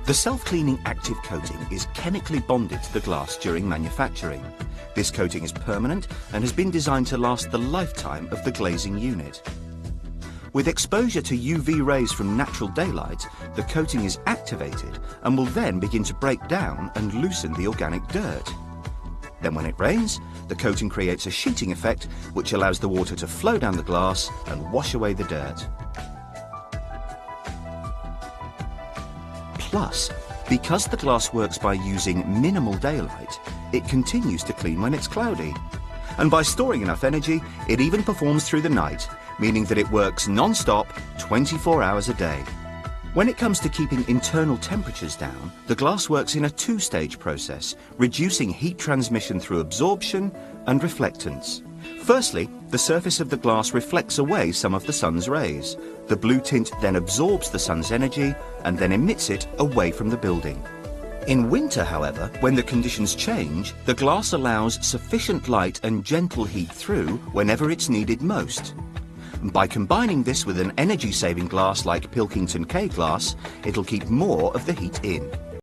The self-cleaning active coating is chemically bonded to the glass during manufacturing. This coating is permanent and has been designed to last the lifetime of the glazing unit. With exposure to UV rays from natural daylight, the coating is activated and will then begin to break down and loosen the organic dirt. Then when it rains, the coating creates a sheeting effect which allows the water to flow down the glass and wash away the dirt. Plus, because the glass works by using minimal daylight, it continues to clean when it's cloudy. And by storing enough energy, it even performs through the night, meaning that it works non-stop, 24 hours a day. When it comes to keeping internal temperatures down, the glass works in a two-stage process, reducing heat transmission through absorption and reflectance. Firstly, the surface of the glass reflects away some of the sun's rays. The blue tint then absorbs the sun's energy and then emits it away from the building. In winter, however, when the conditions change, the glass allows sufficient light and gentle heat through whenever it's needed most. By combining this with an energy-saving glass like Pilkington K glass, it'll keep more of the heat in.